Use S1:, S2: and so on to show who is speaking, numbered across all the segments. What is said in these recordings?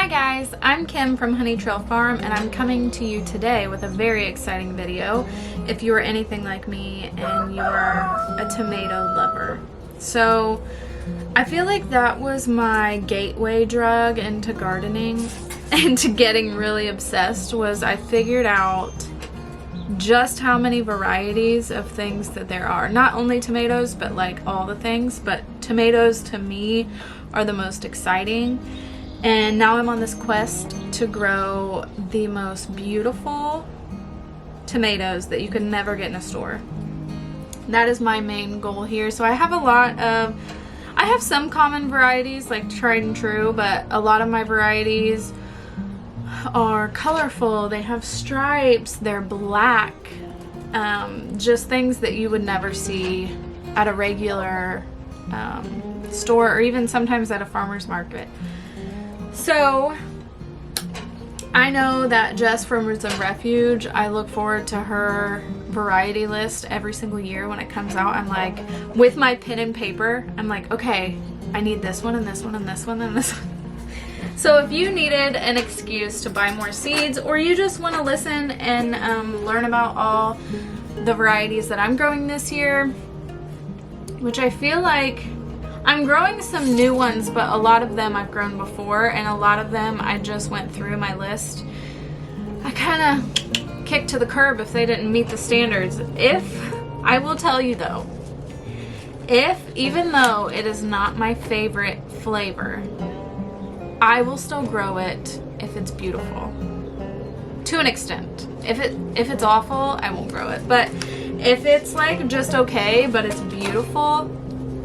S1: Hi guys, I'm Kim from Honey Trail Farm and I'm coming to you today with a very exciting video if you are anything like me and you're a tomato lover. So I feel like that was my gateway drug into gardening and to getting really obsessed. Was I figured out just how many varieties of things that there are. Not only tomatoes, but like all the things, but tomatoes to me are the most exciting. And now I'm on this quest to grow the most beautiful tomatoes that you could never get in a store. That is my main goal here. So I have some common varieties like tried and true, but a lot of my varieties are colorful. They have stripes, they're black, just things that you would never see at a regular store or even sometimes at a farmer's market. So I know that Jess from Roots of Refuge, I look forward to her variety list every single year when it comes out. I'm like, with my pen and paper, I'm like, okay, I need this one and this one and this one and this one. So if you needed an excuse to buy more seeds, or you just want to listen and learn about all the varieties that I'm growing this year, which I feel like I'm growing some new ones, but a lot of them I've grown before, and a lot of them I just went through my list. I kind of kicked to the curb if they didn't meet the standards. I will tell you though, even though it is not my favorite flavor, I will still grow it if it's beautiful. To an extent. If it's awful, I won't grow it. But if it's like just okay, but it's beautiful,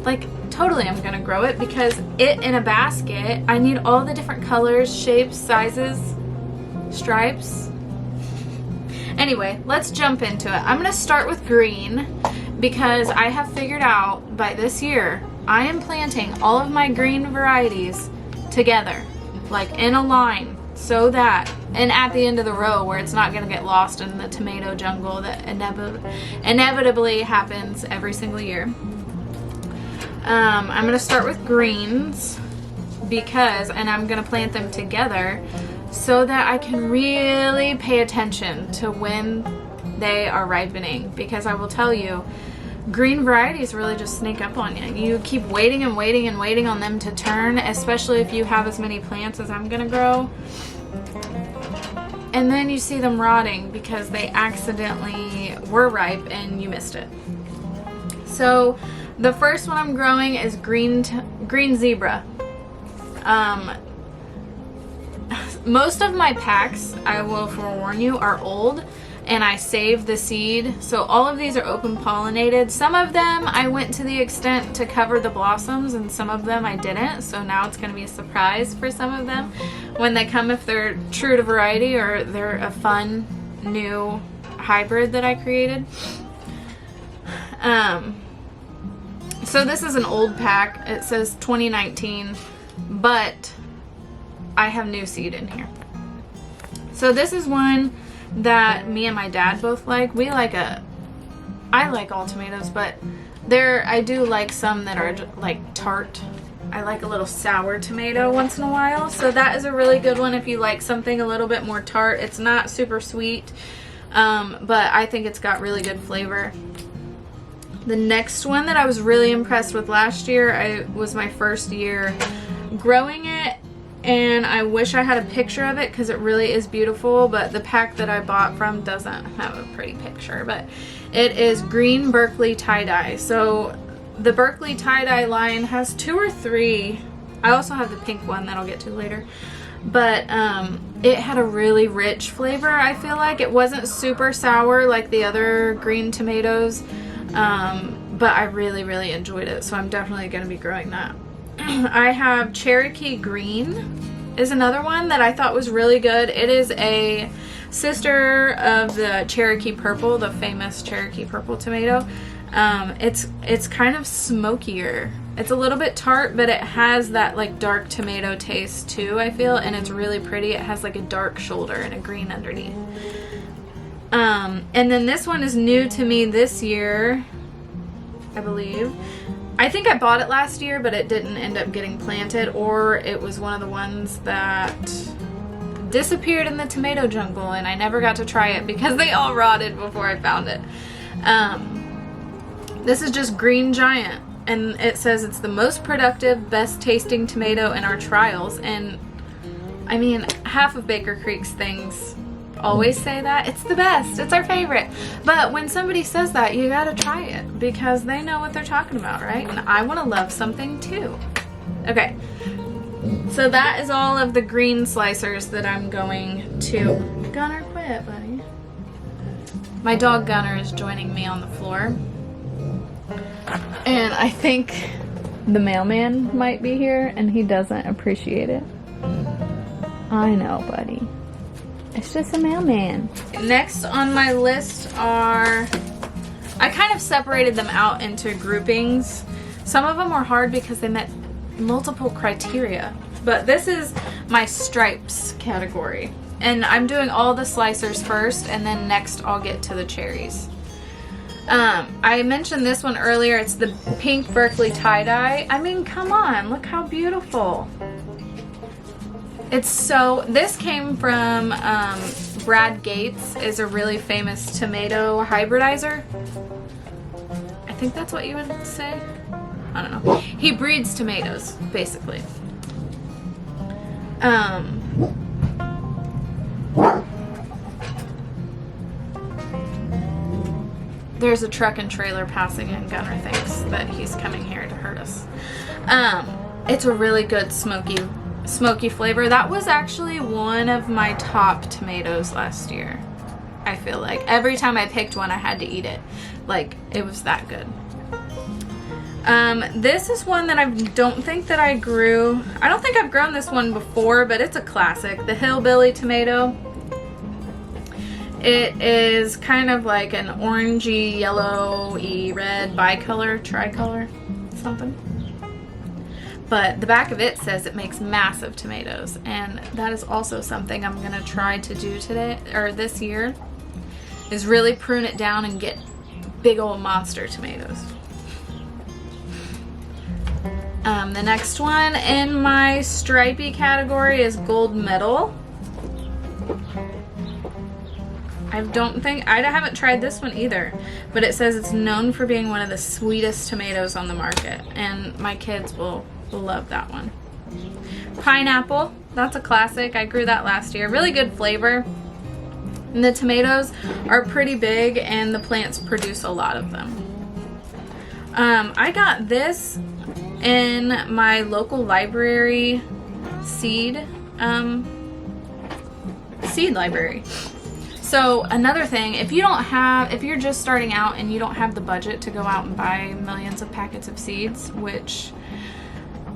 S1: like totally I'm gonna grow it, because it in a basket, I need all the different colors, shapes, sizes, stripes. Anyway, let's jump into it. I'm gonna start with green because I have figured out by this year I am planting all of my green varieties together, like in a line, so that, and at the end of the row where it's not gonna get lost in the tomato jungle that inevitably happens every single year. I'm going to start with greens and I'm going to plant them together so that I can really pay attention to when they are ripening, because I will tell you, green varieties really just sneak up on you. You keep waiting and waiting and waiting on them to turn, especially if you have as many plants as I'm going to grow. And then you see them rotting because they accidentally were ripe and you missed it. So the first one I'm growing is green zebra. Most of my packs, I will forewarn you, are old, and I saved the seed. So all of these are open pollinated. Some of them I went to the extent to cover the blossoms, and some of them I didn't. So now it's going to be a surprise for some of them when they come, if they're true to variety or they're a fun new hybrid that I created. So this is an old pack. It says 2019, but I have new seed in here. So this is one that me and my dad both like. I like all tomatoes, but I do like some that are like tart. I like a little sour tomato once in a while. So that is a really good one if you like something a little bit more tart. It's not super sweet, but I think it's got really good flavor. The next one that I was really impressed with last year, was my first year growing it, and I wish I had a picture of it because it really is beautiful, but the pack that I bought from doesn't have a pretty picture, but it is green Berkeley tie-dye. So the Berkeley tie-dye line has 2 or 3. I also have the pink one that I'll get to later, but it had a really rich flavor. I feel like it wasn't super sour like the other green tomatoes, but I really, really enjoyed it, so I'm definitely going to be growing that. I have Cherokee Green is another one that I thought was really good. It is a sister of the Cherokee Purple, the famous Cherokee Purple tomato. It's kind of smokier. It's a little bit tart, but it has that like dark tomato taste too, I feel, and it's really pretty. It has like a dark shoulder and a green underneath. And then this one is new to me this year, I believe. I think I bought it last year, but it didn't end up getting planted, or it was one of the ones that disappeared in the tomato jungle and I never got to try it because they all rotted before I found it. This is just Green Giant, and it says it's the most productive, best tasting tomato in our trials. And I mean, half of Baker Creek's things always say that. It's the best, it's our favorite. But when somebody says that, you gotta try it because they know what they're talking about, right? And I want to love something too. Okay, so that is all of the green slicers that I'm going to... Gunner, quit, buddy. My dog Gunner is joining me on the floor. And I think the mailman might be here and he doesn't appreciate it. I know, buddy. It's just a mailman. Next on my list are... I kind of separated them out into groupings. Some of them were hard because they met multiple criteria. But this is my stripes category. And I'm doing all the slicers first, and then next I'll get to the cherries. I mentioned this one earlier. It's the pink Berkeley tie-dye. I mean, come on, look how beautiful. It's so, this came from Brad Gates, is a really famous tomato hybridizer. I think that's what you would say. I don't know. He breeds tomatoes, basically. There's a truck and trailer passing and Gunner thinks that he's coming here to hurt us. It's a really good smoky flavor. That was actually one of my top tomatoes last year. I feel like every time I picked one I had to eat it. Like, it was that good. This is one that I don't think that I grew. I don't think I've grown this one before, but it's a classic. The Hillbilly tomato. It is kind of like an orangey, yellowy, red, bicolor, tricolor, something. But the back of it says it makes massive tomatoes, and that is also something I'm gonna try to do today, or this year, is really prune it down and get big old monster tomatoes. The next one in my stripey category is Gold Medal. I haven't tried this one either, but it says it's known for being one of the sweetest tomatoes on the market, and my kids will love that one. Pineapple, that's a classic. I grew that last year. Really good flavor. And the tomatoes are pretty big and the plants produce a lot of them. I got this in my local library seed library. So another thing, if you're just starting out and you don't have the budget to go out and buy millions of packets of seeds, which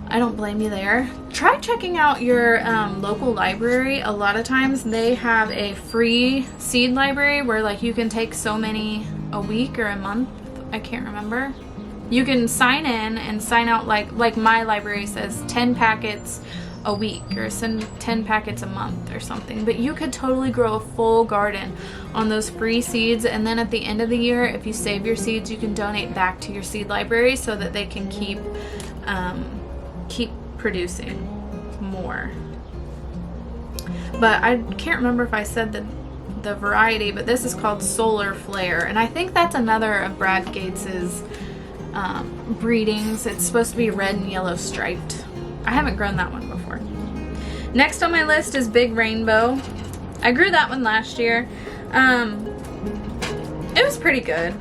S1: I don't blame you there, try checking out your local library. A lot of times they have a free seed library where like you can take so many a week or a month, I can't remember. You can sign in and sign out like my library says 10 packets a week or send 10 packets a month or something, but you could totally grow a full garden on those free seeds, and then at the end of the year, if you save your seeds, you can donate back to your seed library so that they can keep producing more. But I can't remember if I said the variety, but this is called Solar Flare, and I think that's another of Brad Gates's breedings. It's supposed to be red and yellow striped. I haven't grown that one before. Next on my list is Big Rainbow. I grew that one last year. It was pretty good.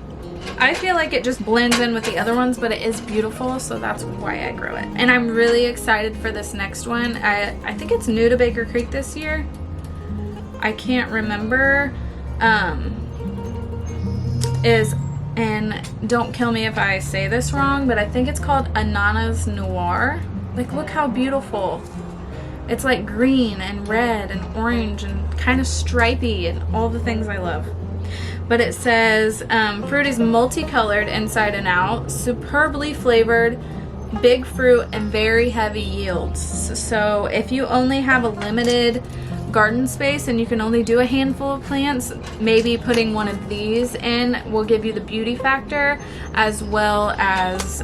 S1: I feel like it just blends in with the other ones, but it is beautiful, so that's why I grow it. And I'm really excited for this next one. I think it's new to Baker Creek this year. I can't remember. And don't kill me if I say this wrong, but I think it's called Ananas Noir. Like, look how beautiful. It's like green and red and orange and kind of stripy and all the things I love. But it says, fruit is multicolored inside and out, superbly flavored, big fruit, and very heavy yields. So if you only have a limited garden space and you can only do a handful of plants, maybe putting one of these in will give you the beauty factor as well as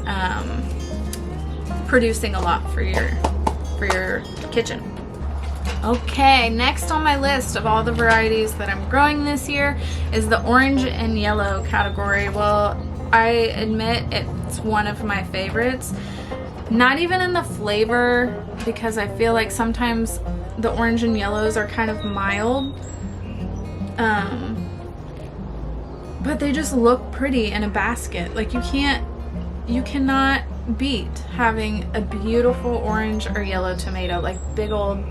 S1: producing a lot for your kitchen. Okay, next on my list of all the varieties that I'm growing this year is the orange and yellow category. Well, I admit it's one of my favorites. Not even in the flavor, because I feel like sometimes the orange and yellows are kind of mild. But they just look pretty in a basket. Like you cannot beat having a beautiful orange or yellow tomato, like big old,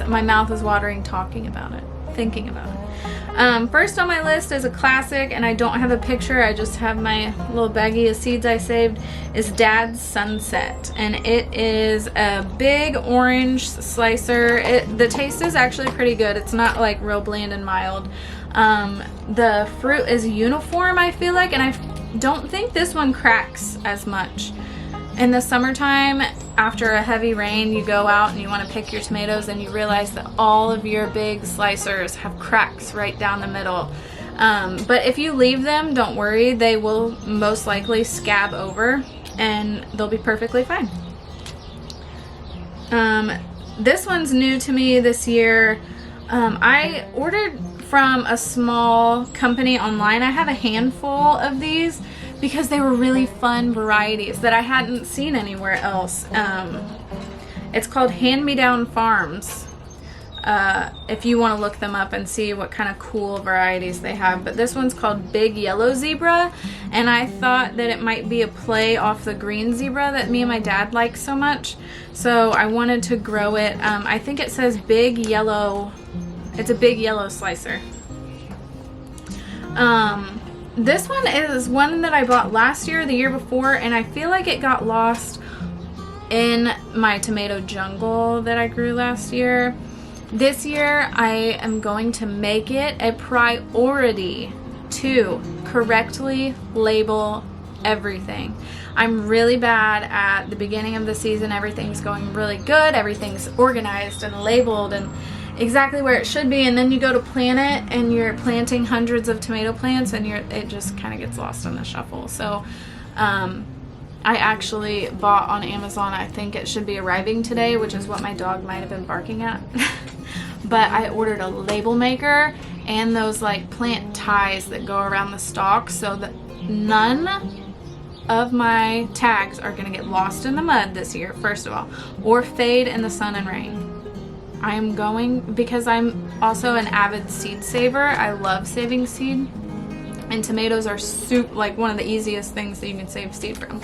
S1: my mouth is watering talking about it, thinking about it. First on my list is a classic, and I don't have a picture, I just have my little baggie of seeds I saved, is Dad's Sunset. And it is a big orange slicer. The taste is actually pretty good. It's not like real bland and mild. The fruit is uniform, I feel like, and I don't think this one cracks as much. In the summertime, after a heavy rain, you go out and you want to pick your tomatoes and you realize that all of your big slicers have cracks right down the middle. But if you leave them, don't worry, they will most likely scab over and they'll be perfectly fine. This one's new to me this year. I ordered from a small company online. I have a handful of these because they were really fun varieties that I hadn't seen anywhere else. It's called Hand Me Down Farms. If you want to look them up and see what kind of cool varieties they have. But this one's called Big Yellow Zebra, and I thought that it might be a play off the green zebra that me and my dad like so much. So I wanted to grow it. I think it says big yellow. It's a big yellow slicer. This one is one that I bought last year, the year before, and I feel like it got lost in my tomato jungle that I grew last year. This year, I am going to make it a priority to correctly label everything. I'm really bad at the beginning of the season. Everything's going really good. Everything's organized and labeled and exactly where it should be, and then you go to plant it and you're planting hundreds of tomato plants and it just kind of gets lost in the shuffle. So I actually bought on Amazon, I think it should be arriving today, which is what my dog might have been barking at. But I ordered a label maker and those like plant ties that go around the stalk so that none of my tags are going to get lost in the mud this year, first of all, or fade in the sun and rain. I am going, because I'm also an avid seed saver. I love saving seed, and tomatoes are like one of the easiest things that you can save seed from.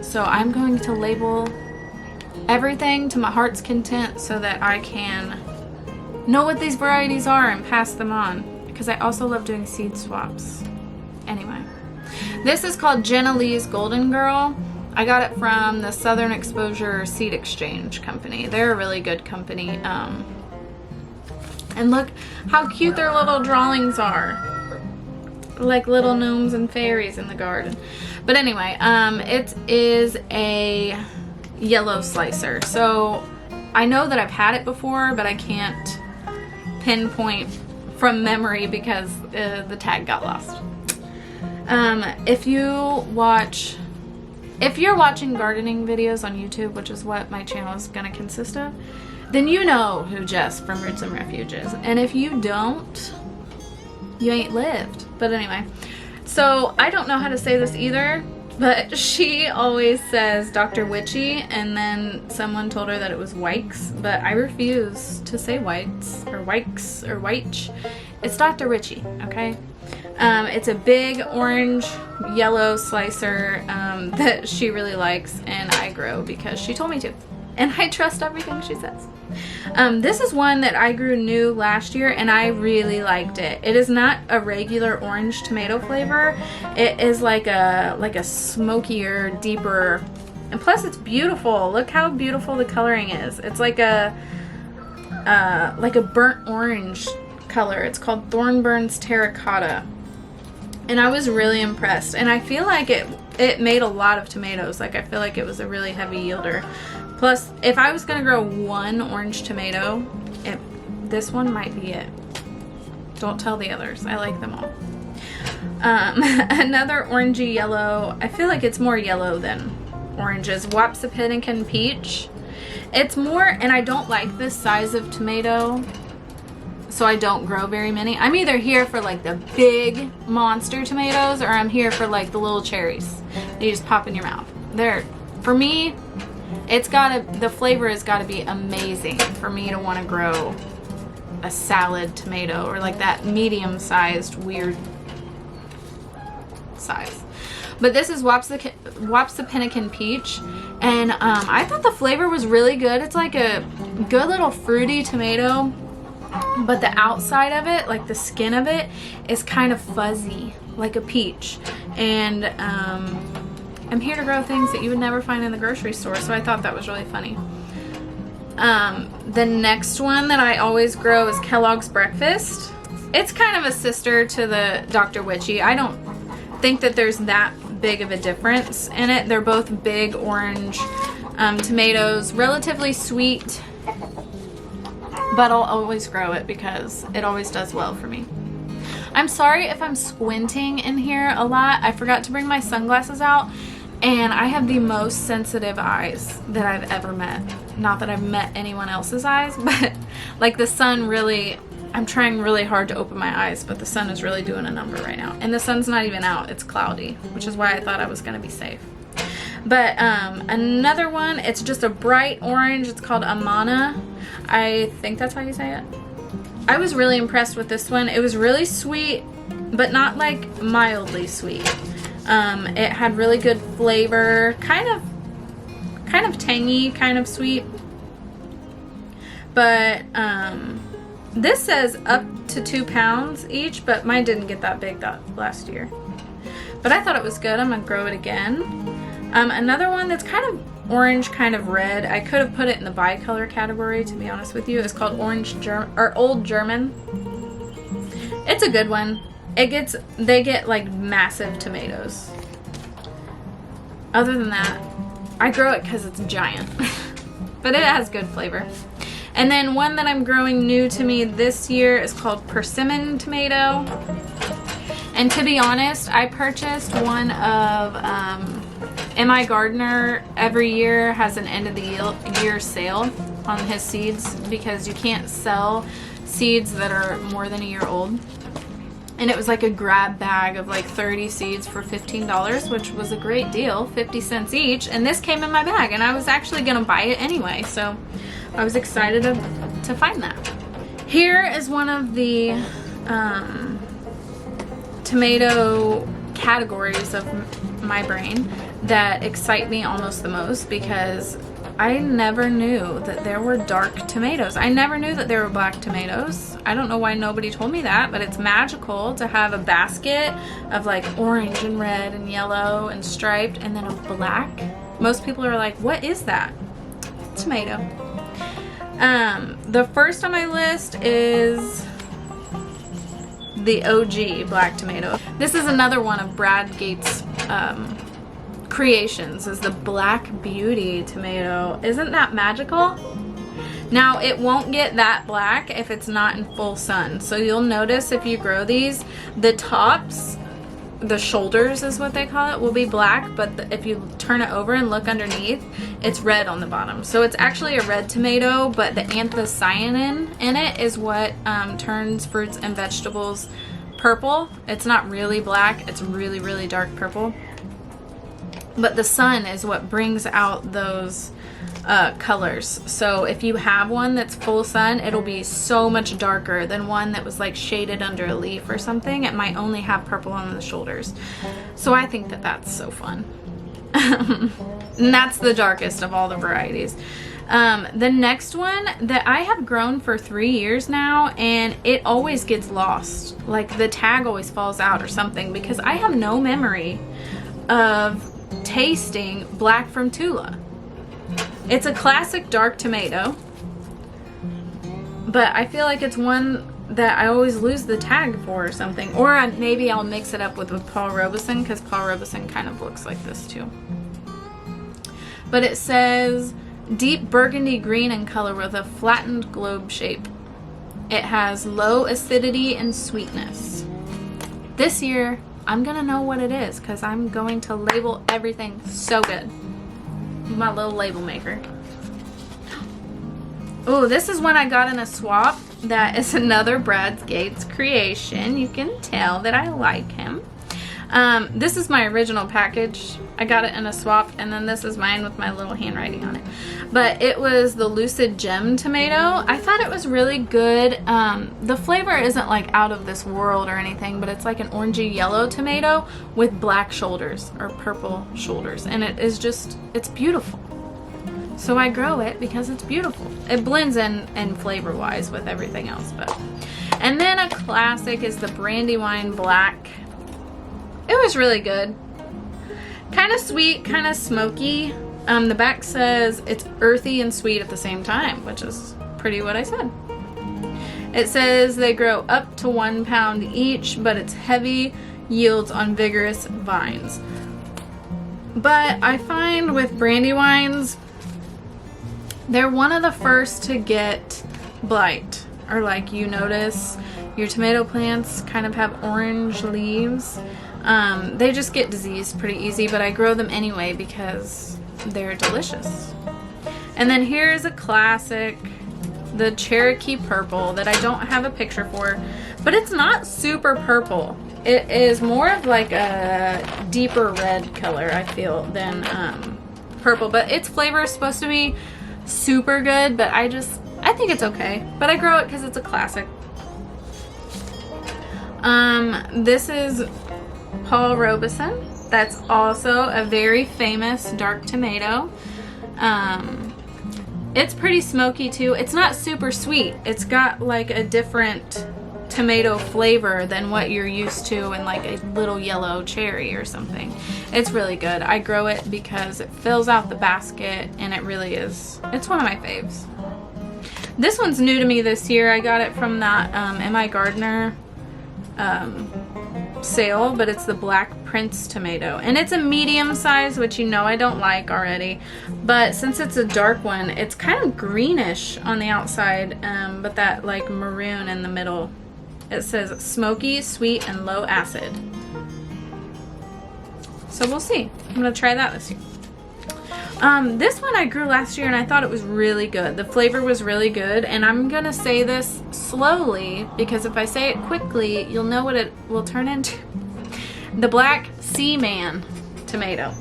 S1: So I'm going to label everything to my heart's content so that I can know what these varieties are and pass them on, because I also love doing seed swaps. Anyway, this is called Jenna Lee's Golden Girl. I got it from the Southern Exposure Seed Exchange Company. They're a really good company. And look how cute their little drawings are. Like little gnomes and fairies in the garden. But anyway, it is a yellow slicer. So I know that I've had it before, but I can't pinpoint from memory because the tag got lost. If you're watching gardening videos on YouTube, which is what my channel is going to consist of, then you know who Jess from Roots and Refuge is. And if you don't, you ain't lived. But anyway, so I don't know how to say this either, but she always says Dr. Witchy, and then someone told her that it was Wykes, but I refuse to say Whites or Wykes or Wyche. It's Dr. Ritchie, okay? It's a big orange yellow slicer that she really likes, and I grow because she told me to, and I trust everything she says. This is one that I grew new last year, and I really liked it. It is not a regular orange tomato flavor. It is like a smokier, deeper, and plus it's beautiful. Look how beautiful the coloring is. It's like a burnt orange color. It's called Thornburn's Terracotta, and I was really impressed, and I feel like it made a lot of tomatoes. Like I feel like it was a really heavy yielder. Plus, if I was gonna grow one orange tomato, this one might be it. Don't tell the others, I like them all. Another orangey yellow, I feel like it's more yellow than oranges. Wapsipinicon peach. It's more, and I don't like this size of tomato, so I don't grow very many. I'm either here for like the big monster tomatoes, or I'm here for like the little cherries that you just pop in your mouth. For me, the flavor has gotta be amazing for me to want to grow a salad tomato, or like that medium-sized weird size. But this is Wapsipinicon peach, and I thought the flavor was really good. It's like a good little fruity tomato, but the outside of it, like the skin of it, is kind of fuzzy, like a peach. And I'm here to grow things that you would never find in the grocery store, so I thought that was really funny. The next one that I always grow is Kellogg's Breakfast. It's kind of a sister to the Dr. Witchy. I don't think that there's that big of a difference in it. They're both big orange tomatoes, relatively sweet, but I'll always grow it because it always does well for me. I'm sorry if I'm squinting in here a lot. I forgot to bring my sunglasses out, and I have the most sensitive eyes that I've ever met. Not that I've met anyone else's eyes, but like the sun really, I'm trying really hard to open my eyes, but the sun is really doing a number right now. And the sun's not even out, it's cloudy, which is why I thought I was gonna be safe. But another one, it's just a bright orange, it's called Amana. I think that's how you say it. I was really impressed with this one. It was really sweet, but not like mildly sweet. It had really good flavor, kind of tangy, kind of sweet. But this says up to 2 pounds each, but mine didn't get that big that last year. But I thought it was good. I'm gonna grow it again. Another one that's kind of orange, kind of red. I could have put it in the bicolor category, to be honest with you. It's called Old German. It's a good one. They get like massive tomatoes. Other than that, I grow it because it's giant, but it has good flavor. And then one that I'm growing new to me this year is called Persimmon tomato. And to be honest, I purchased one of M.I. Gardner. Every year has an end of the year sale on his seeds because you can't sell seeds that are more than a year old. And it was like a grab bag of like 30 seeds for $15, which was a great deal, 50 cents each. And this came in my bag, and I was actually gonna buy it anyway, so I was excited to find that. Here is one of the tomato categories of my brain that excite me almost the most, because I never knew that there were dark tomatoes. I never knew that there were black tomatoes. I don't know why nobody told me that, but it's magical to have a basket of like orange and red and yellow and striped, and then a black. Most people are like, what is that? Tomato. The first on my list is the OG black tomato. This is another one of Brad Gates' creations, is the Black Beauty tomato. Isn't that magical? Now it won't get that black if it's not in full sun. So you'll notice if you grow these, the tops, the shoulders is what they call it, will be black, but if you turn it over and look underneath, it's red on the bottom. So it's actually a red tomato, but the anthocyanin in it is what turns fruits and vegetables purple. It's not really black, it's really, really dark purple. But the sun is what brings out those colors. So if you have one that's full sun, it'll be so much darker than one that was like shaded under a leaf or something. It might only have purple on the shoulders. So I think that that's so fun. And that's the darkest of all the varieties. The next one that I have grown for 3 years now, and it always gets lost. Like the tag always falls out or something, because I have no memory of tasting Black from Tula. It's a classic dark tomato, but I feel like it's one that I always lose the tag for or something. Or maybe I'll mix it up with Paul Robeson, because Paul Robeson kind of looks like this too. But it says deep burgundy green in color with a flattened globe shape. It has low acidity and sweetness. This year, I'm gonna know what it is, because I'm going to label everything so good. my little label maker. Oh, this is one I got in a swap. That is another Brad Gates creation. You can tell that I like him. This is my original package. I got it in a swap, and then this is mine with my little handwriting on it. But it was the Lucid Gem tomato. I thought it was really good. The flavor isn't like out of this world or anything, but it's like an orangey yellow tomato with black shoulders or purple shoulders, and it is just, it's beautiful. So I grow it because it's beautiful. It blends in flavor wise with everything else. And then a classic is the Brandywine Black. It was really good. Kind of sweet, kind of smoky. The back says it's earthy and sweet at the same time, which is pretty what I said. It says they grow up to 1 pound each, but it's heavy yields on vigorous vines. But I find with Brandywines, they're one of the first to get blight, or like you notice your tomato plants kind of have orange leaves. They just get diseased pretty easy, but I grow them anyway because they're delicious. And then here's a classic, the Cherokee Purple, that I don't have a picture for, but it's not super purple. It is more of like a deeper red color, I feel, than purple, but its flavor is supposed to be super good, but I think it's okay. But I grow it because it's a classic. This is Paul Robeson. That's also a very famous dark tomato. It's pretty smoky too. It's not super sweet. It's got like a different tomato flavor than what you're used to in like a little yellow cherry or something. It's really good. I grow it because it fills out the basket, and it really is, it's one of my faves. This one's new to me this year. I got it from that Am I Gardener sale, but it's the Black Prince tomato, and it's a medium size, which you know I don't like already, but since it's a dark one, it's kind of greenish on the outside, but that like maroon in the middle. It says smoky, sweet, and low acid. So we'll see. I'm gonna try that this year. This one I grew last year, and I thought it was really good. The flavor was really good, and I'm gonna say this slowly because if I say it quickly, you'll know what it will turn into. The Black Seaman tomato.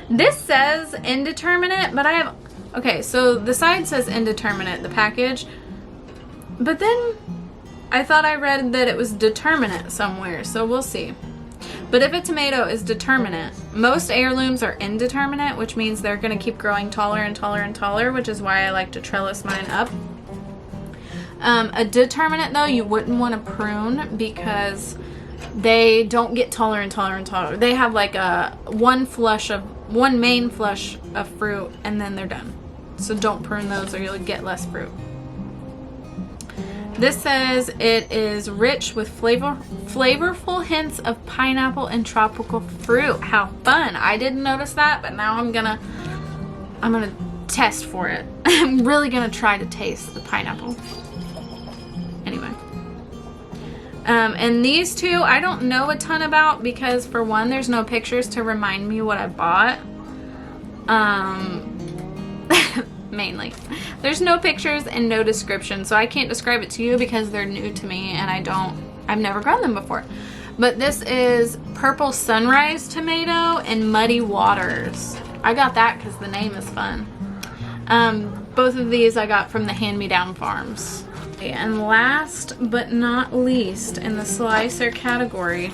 S1: This says indeterminate, but I have, okay, so the side says indeterminate, the package, but then I thought I read that it was determinate somewhere, so we'll see. But if a tomato is determinate, most heirlooms are indeterminate, which means they're going to keep growing taller and taller and taller, which is why I like to trellis mine up. A determinate, though, you wouldn't want to prune because they don't get taller and taller and taller. They have like one main flush of fruit, and then they're done. So don't prune those or you'll get less fruit. This says it is rich with flavorful hints of pineapple and tropical fruit. How fun. I didn't notice that, but now I'm gonna test for it. I'm really gonna try to taste the pineapple. Anyway. And these two I don't know a ton about because for one, there's no pictures to remind me what I bought. Mainly. There's no pictures and no description, so I can't describe it to you because they're new to me and I've never grown them before. But this is Purple Sunrise tomato and Muddy Waters. I got that because the name is fun. Both of these I got from the hand-me-down farms. And last but not least in the slicer category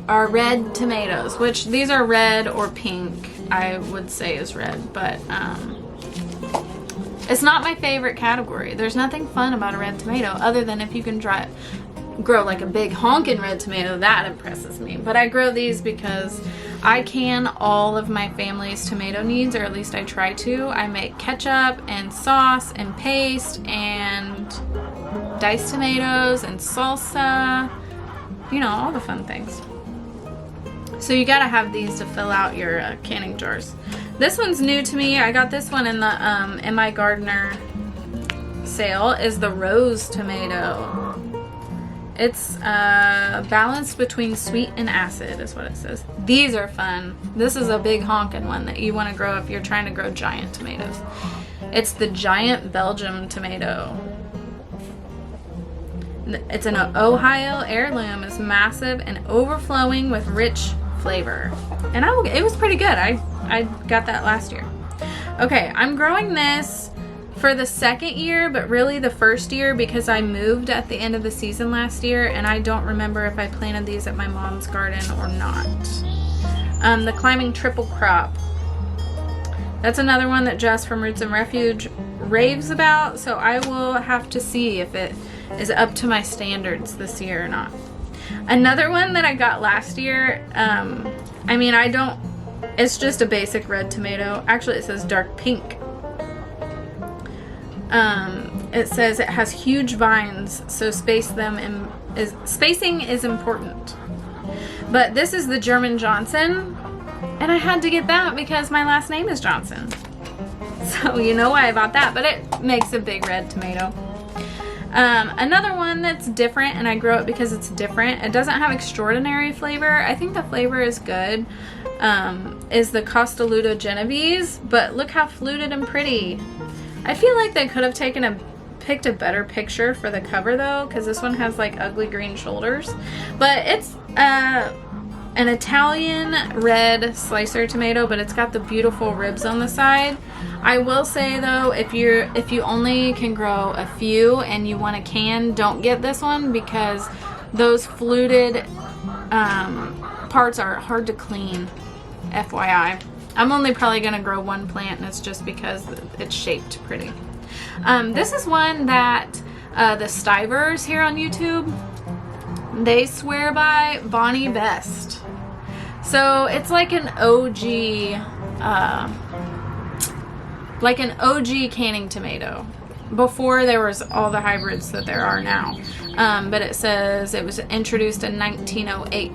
S1: are red tomatoes, which these are red or pink, I would say is red, but it's not my favorite category. There's nothing fun about a red tomato other than if you can grow like a big honkin' red tomato. That impresses me. But I grow these because I can all of my family's tomato needs, or at least I try to. I make ketchup and sauce and paste and diced tomatoes and salsa, you know, all the fun things. So you gotta have these to fill out your canning jars. This one's new to me. I got this one in the Am I Gardener sale, is the rose tomato. It's balanced between sweet and acid is what it says. These are fun. This is a big honking one that you want to grow if you're trying to grow giant tomatoes. It's the giant Belgium tomato. It's an Ohio heirloom. It's massive and overflowing with rich flavor. And it was pretty good. I got that last year. Okay, I'm growing this for the second year, but really the first year because I moved at the end of the season last year, and I don't remember if I planted these at my mom's garden or not. The climbing triple crop. That's another one that Jess from Roots and Refuge raves about, so I will have to see if it is up to my standards this year or not. Another one that I got last year, it's just a basic red tomato. Actually, it says dark pink. It says it has huge vines, so spacing is important. But this is the German Johnson, and I had to get that because my last name is Johnson. So you know why I bought that, but it makes a big red tomato. Another one that's different, and I grow it because it's different. It doesn't have extraordinary flavor. I think the flavor is good. Is the Costoluto Genovese, but look how fluted and pretty. I feel like they could have picked a better picture for the cover though, because this one has like ugly green shoulders. But it's an Italian red slicer tomato, but it's got the beautiful ribs on the side. I will say though, if you only can grow a few and you want a can, don't get this one because those fluted parts are hard to clean. FYI. I'm only probably going to grow one plant, and it's just because it's shaped pretty. This is one that the Stivers here on YouTube, they swear by, Bonnie Best. So it's like an OG canning tomato. Before there was all the hybrids that there are now. But it says it was introduced in 1908.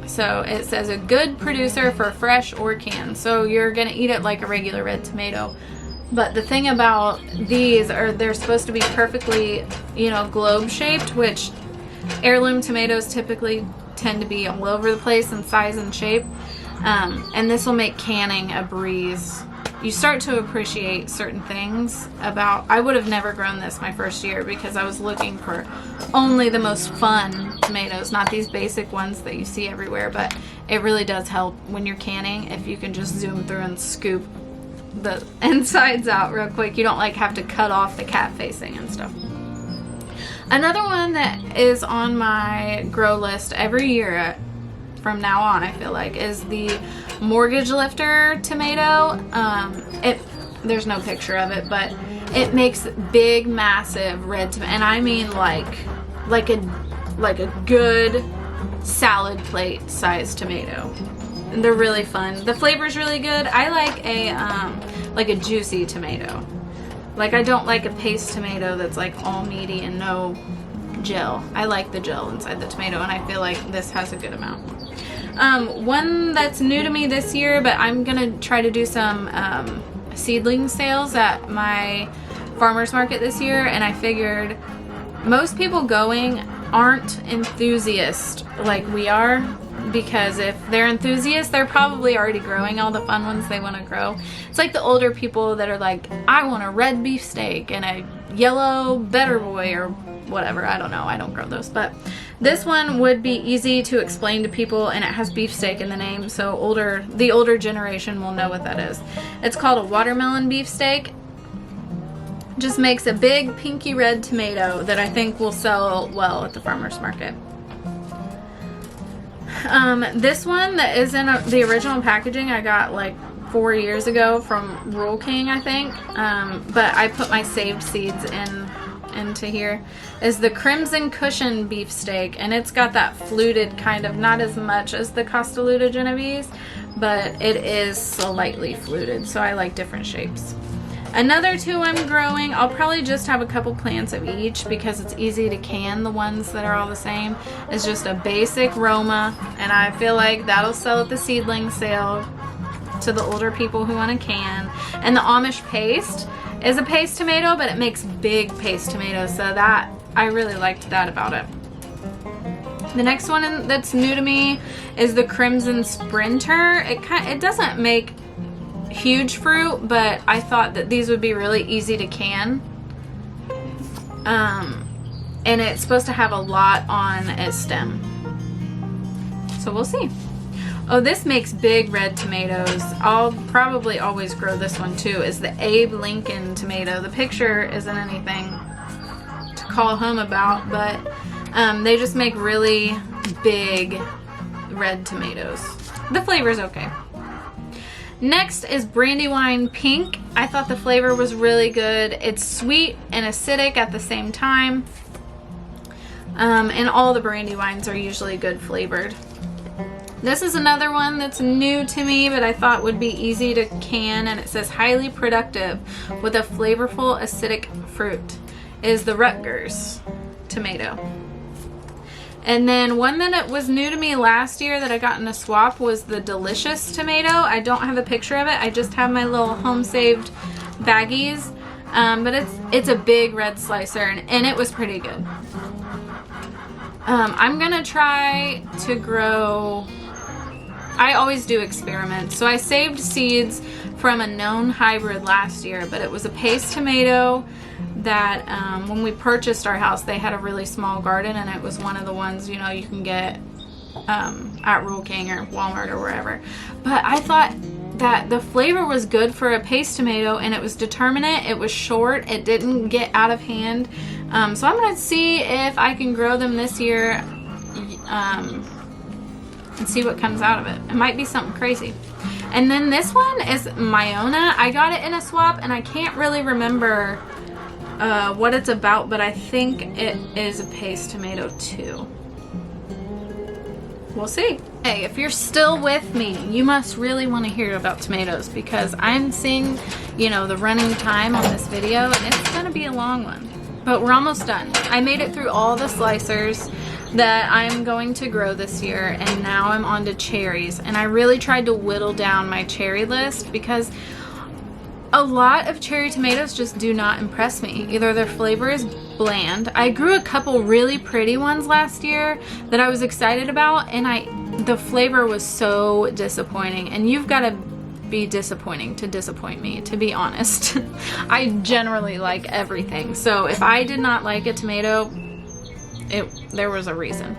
S1: So it says a good producer for fresh or canned. So you're gonna eat it like a regular red tomato. But the thing about these are they're supposed to be perfectly, globe shaped, which heirloom tomatoes typically tend to be all over the place in size and shape. And this will make canning a breeze. You start to appreciate certain things about, I would have never grown this my first year because I was looking for only the most fun tomatoes, not these basic ones that you see everywhere, but it really does help when you're canning if you can just zoom through and scoop the insides out real quick. You don't have to cut off the cap facing and stuff. Another one that is on my grow list every year from now on, I feel like, is the Mortgage Lifter tomato. There's no picture of it, but it makes big, massive red tomato, and I mean like a good salad plate sized tomato. And they're really fun. The flavor's really good. I like a juicy tomato. I don't like a paste tomato that's all meaty and no gel. I like the gel inside the tomato, and I feel like this has a good amount. One that's new to me this year, but I'm gonna try to do some seedling sales at my farmer's market this year, and I figured most people going aren't enthusiasts like we are, because if they're enthusiasts, they're probably already growing all the fun ones they want to grow. It's like the older people that are like, I want a red beefsteak and a yellow Better Boy or whatever. I don't know. I don't grow those. But this one would be easy to explain to people, and it has beefsteak in the name, so the older generation will know what that is. It's called a watermelon beefsteak. Just makes a big pinky red tomato that I think will sell well at the farmer's market. This one that is in the original packaging I got 4 years ago from Rural King, I think, but I put my saved seeds into here, is the Crimson Cushion beefsteak, and it's got that fluted kind of, not as much as the Costoluto Genovese, but it is slightly fluted, so I like different shapes. Another two I'm growing, I'll probably just have a couple plants of each because it's easy to can the ones that are all the same. It's just a basic Roma, and I feel like that'll sell at the seedling sale to the older people who want to can. And the Amish paste is a paste tomato, but it makes big paste tomatoes, so that I really liked that about it. The next one that's new to me is the Crimson Sprinter. It doesn't make huge fruit, but I thought that these would be really easy to can. And it's supposed to have a lot on its stem. So we'll see. Oh, this makes big red tomatoes. I'll probably always grow this one too, is the Abe Lincoln tomato. The picture isn't anything to call home about, but they just make really big red tomatoes. The flavor's okay. Next is Brandywine Pink. I thought the flavor was really good. It's sweet and acidic at the same time. And all the Brandywines are usually good flavored. This is another one that's new to me, but I thought would be easy to can, and it says highly productive with a flavorful acidic fruit. Is the Rutgers tomato. And then one that was new to me last year that I got in a swap was the Delicious tomato. I don't have a picture of it. I just have my little home saved baggies. But it's a big red slicer, and it was pretty good. I'm gonna try to grow. I always do experiments. So I saved seeds from a known hybrid last year, but it was a paste tomato that when we purchased our house, they had a really small garden, and it was one of the ones, you know, you can get at Rural King or Walmart or wherever. But I thought that the flavor was good for a paste tomato, and it was determinate. It was short. It didn't get out of hand. So I'm gonna see if I can grow them this year and see what comes out of it. It might be something crazy. And then this one is Myona. I got it in a swap, and I can't really remember what it's about, but I think it is a paste tomato too. We'll see. Hey, if you're still with me, you must really want to hear about tomatoes, because I'm seeing, you know, the running time on this video, and it's gonna be a long one. But we're almost done. I made it through all the slicers that I'm going to grow this year, and now I'm on to cherries. And I really tried to whittle down my cherry list, because a lot of cherry tomatoes just do not impress me. Either their flavor is bland. I grew a couple really pretty ones last year that I was excited about, and the flavor was so disappointing. And you've got to be disappointing to disappoint me, to be honest. I generally like everything. So if I did not like a tomato, there was a reason.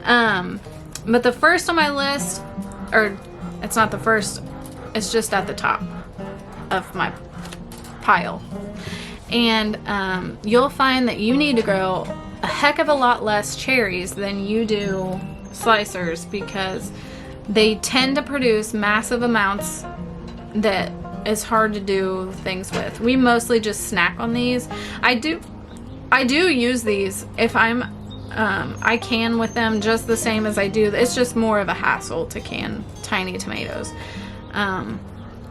S1: But the first on my list, or it's not the first, it's just at the top of my pile. And you'll find that you need to grow a heck of a lot less cherries than you do slicers, because they tend to produce massive amounts that is hard to do things with. We mostly just snack on these. I do use these if I can with them just the same as I do. It's just more of a hassle to can tiny tomatoes.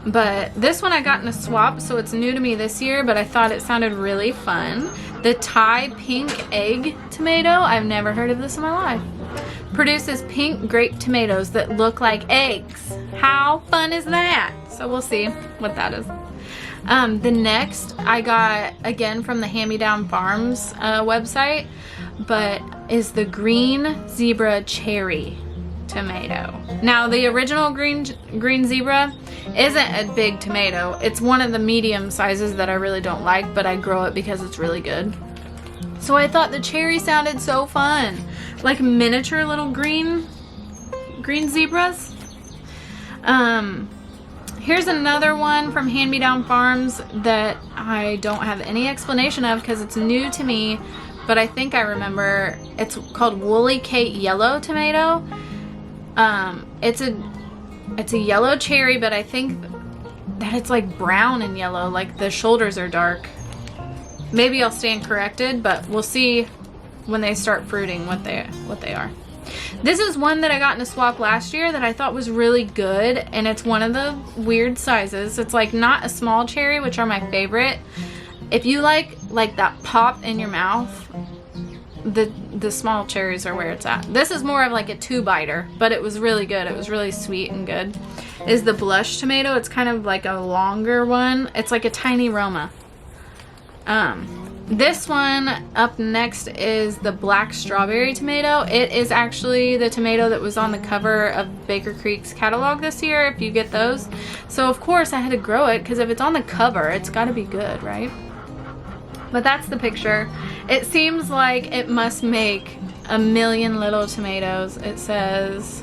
S1: But this one I got in a swap, so it's new to me this year, but I thought it sounded really fun. The Thai Pink Egg Tomato, I've never heard of this in my life. Produces pink grape tomatoes that look like eggs. How fun is that? So we'll see what that is. The next I got, again, from the Hand Me Down Farms website, but is the Green Zebra Cherry Tomato. Now, the original green zebra isn't a big tomato. It's one of the medium sizes that I really don't like, but I grow it because it's really good. So I thought the cherry sounded so fun, like miniature little green zebras. Here's another one from Hand Me Down Farms that I don't have any explanation of because it's new to me, but I think I remember. It's called Woolly Kate Yellow Tomato. It's a yellow cherry, but I think that it's like brown and yellow, like the shoulders are dark. Maybe I'll stand corrected, but we'll see when they start fruiting what they are. This is one that I got in a swap last year that I thought was really good, and it's one of the weird sizes. It's like not a small cherry, which are my favorite. If you like that pop in your mouth, the small cherries are where it's at. This is more of like a 2-biter, but it was really good. It was really sweet and good. Is the Blush Tomato. It's kind of like a longer one. It's like a tiny Roma. This one up next is the black strawberry tomato. It is actually the tomato that was on the cover of Baker Creek's catalog this year, if you get those. So of course I had to grow it, because if it's on the cover, it's got to be good, right? But that's the picture. It seems like it must make a million little tomatoes. It says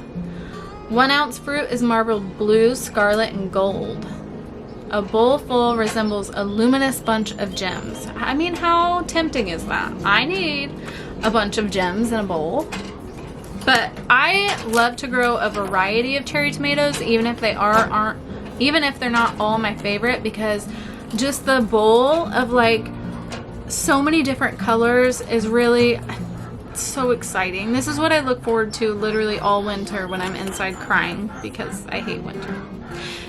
S1: 1 ounce fruit is marbled blue, scarlet, and gold. A bowl full resembles a luminous bunch of gems. I mean, how tempting is that? I need a bunch of gems in a bowl. But I love to grow a variety of cherry tomatoes, even if they even if they're not all my favorite, because just the bowl of like so many different colors is really so exciting. This is what I look forward to literally all winter when I'm inside crying because I hate winter.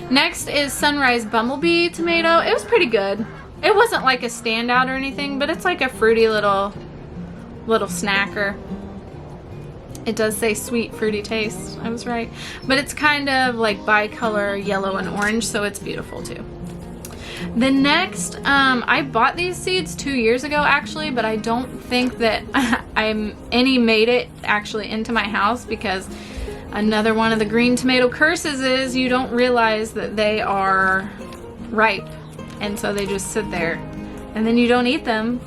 S1: Next is Sunrise Bumblebee tomato. It was pretty good. It wasn't like a standout or anything, but it's like a fruity little snacker. It does say sweet fruity taste. I was right. But it's kind of like bicolor yellow and orange, so it's beautiful too. The next, I bought these seeds 2 years ago actually, but I don't think that any made it actually into my house, because another one of the green tomato curses is you don't realize that they are ripe, and so they just sit there, and then you don't eat them.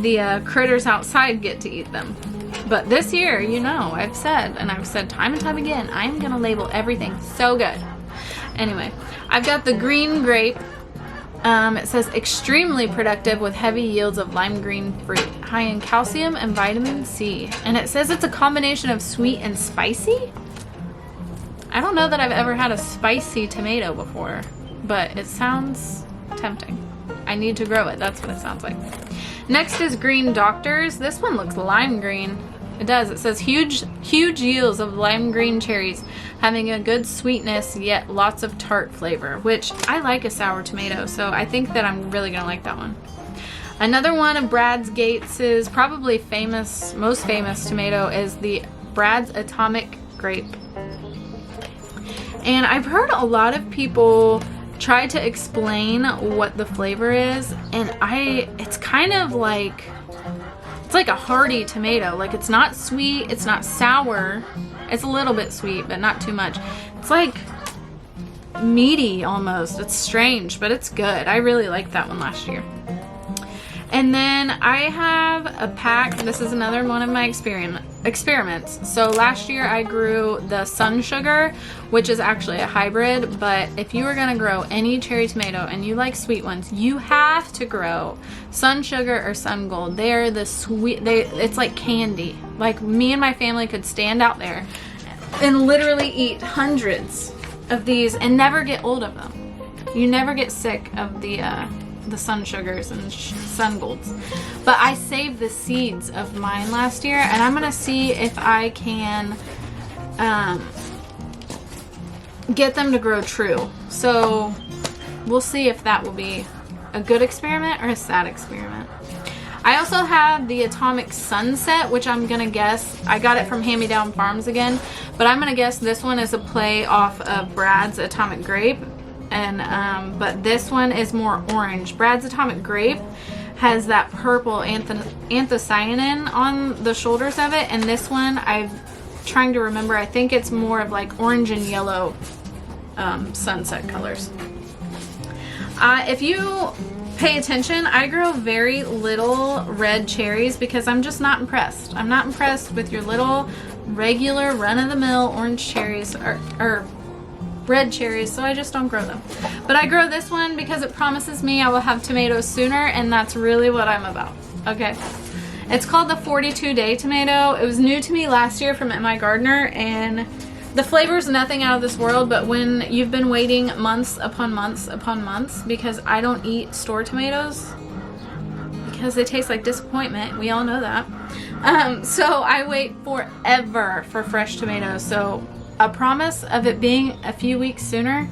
S1: The critters outside get to eat them. But this year, you know, I've said time and time again, I'm gonna label everything so good. Anyway, I've got the green grape. It says extremely productive with heavy yields of lime green fruit, high in calcium and vitamin C. And it says it's a combination of sweet and spicy. I don't know that I've ever had a spicy tomato before, but it sounds tempting. I need to grow it. That's what it sounds like. Next is Green Doctors. This one looks lime green. It does. It says huge yields of lime green cherries, having a good sweetness yet lots of tart flavor, which I like a sour tomato, so I think that I'm really gonna like that one. Another one of Brad's Gates's probably most famous tomato is the Brad's Atomic Grape. And I've heard a lot of people try to explain what the flavor is, and it's kind of like, it's like a hearty tomato. Like, it's not sweet, it's not sour. It's a little bit sweet, but not too much. It's like meaty almost. It's strange, but it's good. I really liked that one last year. And then I have a pack. This is another one of my experiments. So last year I grew the Sun Sugar, which is actually a hybrid, but if you were gonna grow any cherry tomato and you like sweet ones, you have to grow Sun Sugar or Sun Gold. They're the sweet, it's like candy. Like, me and my family could stand out there and literally eat hundreds of these and never get old of them. You never get sick of the Sun Sugars and Sun Golds. But I saved the seeds of mine last year, and I'm gonna see if I can get them to grow true. So we'll see if that will be a good experiment or a sad experiment. I also have the Atomic Sunset, which I'm gonna guess, I got it from Hand Me Down Farms again, but I'm gonna guess this one is a play off of Brad's Atomic Grape. And but this one is more orange. Brad's Atomic Grape has that purple anthocyanin on the shoulders of it, and this one, I'm trying to remember, I think it's more of like orange and yellow sunset colors. If you pay attention, I grow very little red cherries because I'm just not impressed. I'm not impressed with your little regular run-of-the-mill orange cherries or red cherries, so I just don't grow them. But I grow this one because it promises me I will have tomatoes sooner, and that's really what I'm about. Okay. It's called the 42-day tomato. It was new to me last year from My Gardener, and the flavor's nothing out of this world, but when you've been waiting months upon months upon months, because I don't eat store tomatoes because they taste like disappointment. We all know that. So I wait forever for fresh tomatoes. So a promise of it being a few weeks sooner,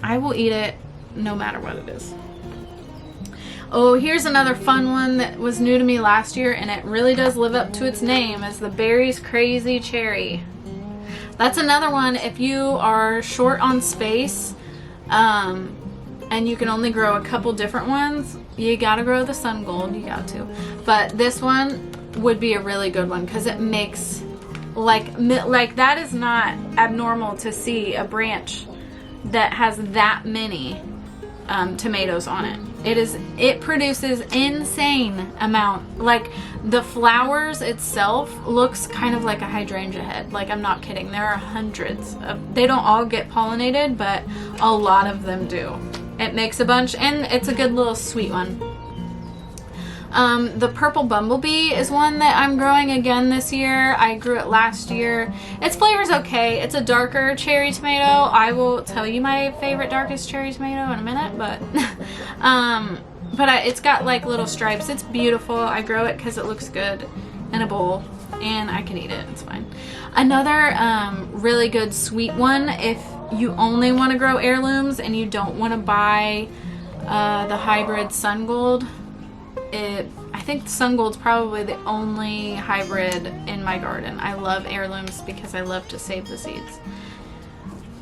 S1: I will eat it no matter what it is. Oh, here's another fun one that was new to me last year, and it really does live up to its name, is the Berry's Crazy Cherry. That's another one, if you are short on space and and you can only grow a couple different ones, you gotta grow the sun gold, you got to. But this one would be a really good one because it makes like that is not abnormal to see a branch that has that many tomatoes on it. It produces insane amount. Like the flowers itself looks kind of like a hydrangea head. Like, I'm not kidding. There are hundreds of, they don't all get pollinated, but a lot of them do. It makes a bunch, and it's a good little sweet one. The purple bumblebee is one that I'm growing again this year. I grew it last year. Its flavor's okay. It's a darker cherry tomato. I will tell you my favorite darkest cherry tomato in a minute, but it's got like little stripes. It's beautiful. I grow it because it looks good in a bowl, and I can eat it. It's fine. Another really good sweet one, if you only want to grow heirlooms and you don't want to buy the hybrid sun gold. I think sun gold's probably the only hybrid in my garden. I love heirlooms because I love to save the seeds.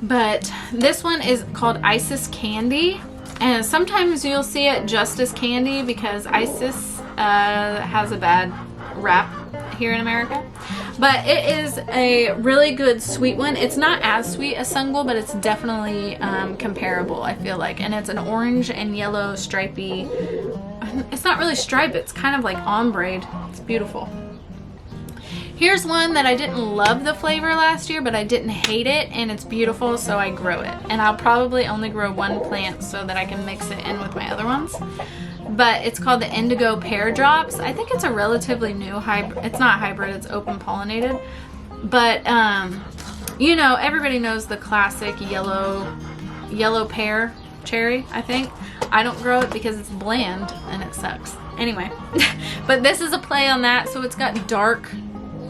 S1: But this one is called Isis Candy, and sometimes you'll see it just as candy because Isis has a bad rap here in America. But it is a really good sweet one. It's not as sweet as sun gold, but it's definitely comparable, I feel like. And it's an orange and yellow stripy. It's not really striped, it's kind of like ombre. It's beautiful. Here's one that I didn't love the flavor last year, but I didn't hate it, and it's beautiful, so I grow it. And I'll probably only grow one plant so that I can mix it in with my other ones. But it's called the Indigo Pear Drops. I think it's a relatively new hybrid. It's not hybrid, it's open pollinated. But, you know, everybody knows the classic yellow pear cherry, I think. I don't grow it because it's bland and it sucks. Anyway, but this is a play on that. So it's got dark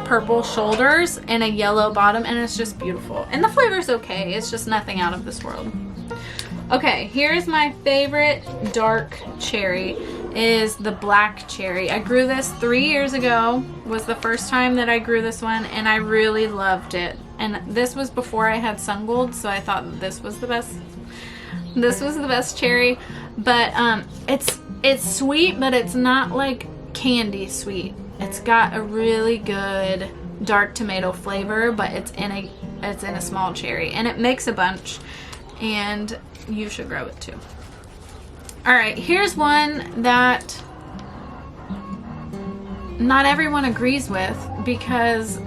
S1: purple shoulders and a yellow bottom, and it's just beautiful. And the flavor's okay. It's just nothing out of this world. Okay, here's my favorite dark cherry, is the black cherry. I grew this 3 years ago, was the first time that I grew this one, and I really loved it. And this was before I had sun gold, so I thought this was the best. This was the best cherry. But it's sweet, but it's not like candy sweet. It's got a really good dark tomato flavor, but it's in a small cherry, and it makes a bunch, and you should grow it too. All right, here's one that not everyone agrees with, because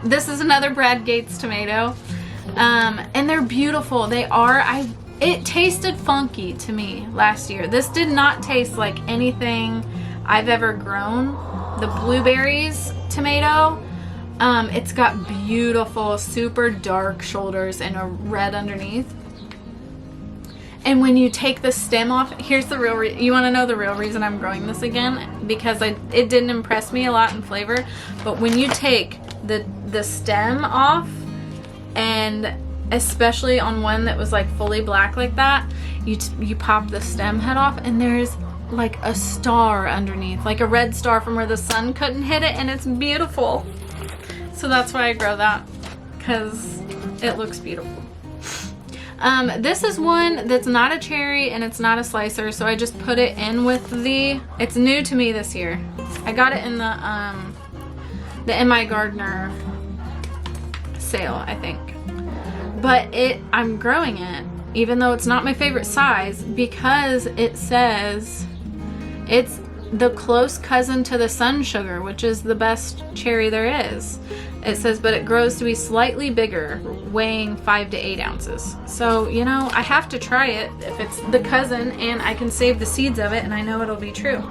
S1: this is another Brad Gates tomato, and they're beautiful. They are. It tasted funky to me last year. This did not taste like anything I've ever grown. The blueberries tomato, it's got beautiful, super dark shoulders and a red underneath. And when you take the stem off, here's the real you want to know the real reason I'm growing this again? Because it didn't impress me a lot in flavor. But when you take the stem off, and especially on one that was like fully black like that, you pop the stem head off, and there's like a star underneath, like a red star from where the sun couldn't hit it, and it's beautiful. So that's why I grow that, because it looks beautiful. This is one that's not a cherry and it's not a slicer, so I just put it in with it's new to me this year. I got it in the In My Gardener sale, I think. But I'm growing it, even though it's not my favorite size, because it says it's the close cousin to the sun sugar, which is the best cherry there is. It says, but it grows to be slightly bigger, weighing 5 to 8 ounces. So, you know, I have to try it if it's the cousin, and I can save the seeds of it, and I know it'll be true.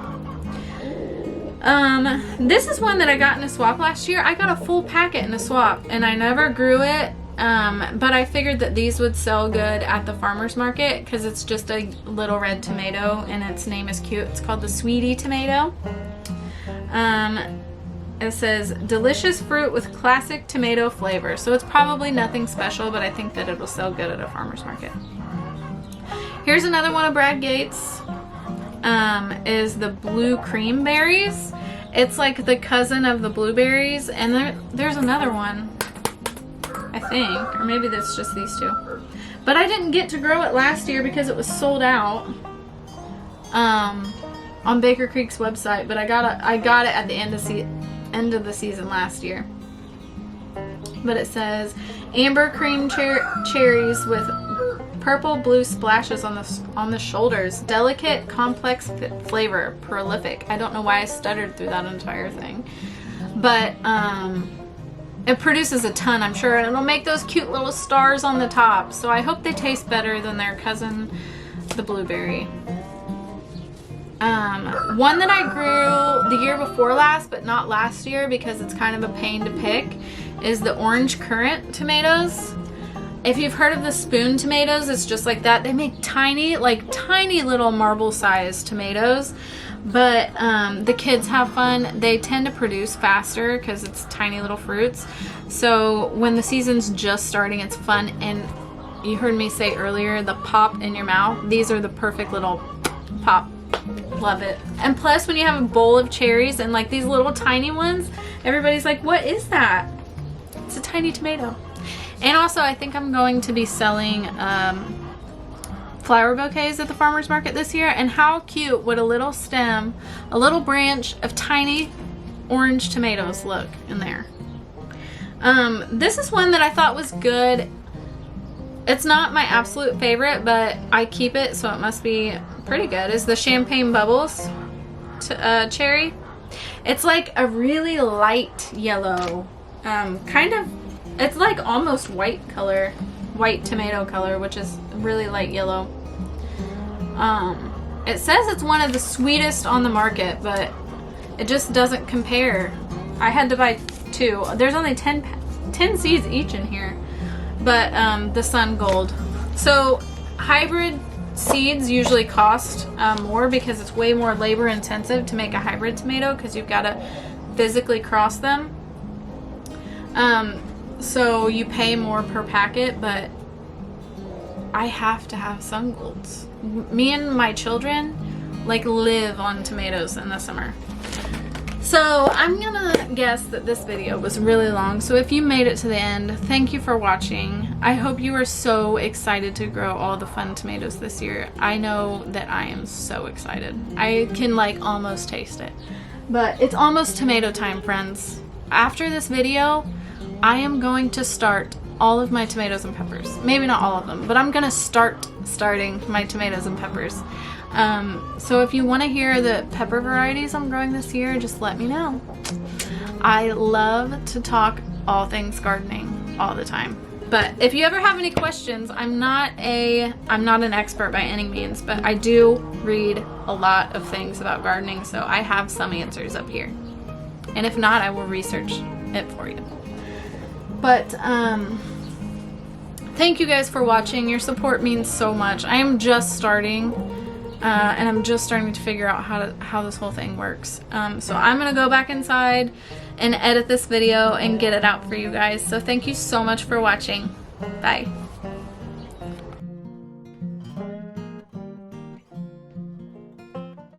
S1: This is one that I got in a swap last year. I got a full packet in a swap, and I never grew it. But I figured that these would sell good at the farmer's market because it's just a little red tomato and its name is cute. It's called the Sweetie tomato. It says delicious fruit with classic tomato flavor. So it's probably nothing special, but I think that it'll sell good at a farmer's market. Here's another one of Brad Gates. Is the blue cream berries. It's like the cousin of the blueberries, and there's another one, I think, or maybe that's just these two. But I didn't get to grow it last year because it was sold out on Baker Creek's website. But I got it at the end of the season last year. But it says amber cream cherries with purple blue splashes on the shoulders. Delicate, complex flavor, prolific. I don't know why I stuttered through that entire thing. But it produces a ton, I'm sure, and it'll make those cute little stars on the top. So I hope they taste better than their cousin, the blueberry. One that I grew the year before last, but not last year because it's kind of a pain to pick, is the orange currant tomatoes. If you've heard of the spoon tomatoes, it's just like that. They make tiny little marble-sized tomatoes, but the kids have fun. They tend to produce faster because it's tiny little fruits. So when the season's just starting, it's fun. And you heard me say earlier, the pop in your mouth. These are the perfect little pop. Love it. And plus, when you have a bowl of cherries and like these little tiny ones, everybody's like, what is that? It's a tiny tomato. And also, I think I'm going to be selling flower bouquets at the farmer's market this year. And how cute would a little stem, a little branch of tiny orange tomatoes look in there? This is one that I thought was good. It's not my absolute favorite, but I keep it, so it must be pretty good. Is the Champagne Bubbles cherry. It's like a really light yellow, kind of. It's like almost white tomato color, which is really light yellow. It says it's one of the sweetest on the market, but it just doesn't compare. I had to buy 2. There's only 10 seeds each in here, but the Sun Gold. So hybrid seeds usually cost more because it's way more labor intensive to make a hybrid tomato because you've got to physically cross them. So you pay more per packet, but I have to have Sun Golds. Me and my children like live on tomatoes in the summer. So I'm gonna guess that this video was really long. So if you made it to the end, thank you for watching. I hope you are so excited to grow all the fun tomatoes this year. I know that I am so excited. I can like almost taste it. But it's almost tomato time, friends. After this video, I am going to start all of my tomatoes and peppers. Maybe not all of them, but I'm gonna starting my tomatoes and peppers. So if you want to hear the pepper varieties I'm growing this year, just let me know. I love to talk all things gardening all the time. But if you ever have any questions, I'm not an expert by any means, but I do read a lot of things about gardening, so I have some answers up here. And if not, I will research it for you. But thank you guys for watching. Your support means so much. I am just starting, and I'm just starting to figure out how this whole thing works. So I'm gonna go back inside and edit this video and get it out for you guys. So thank you so much for watching. Bye.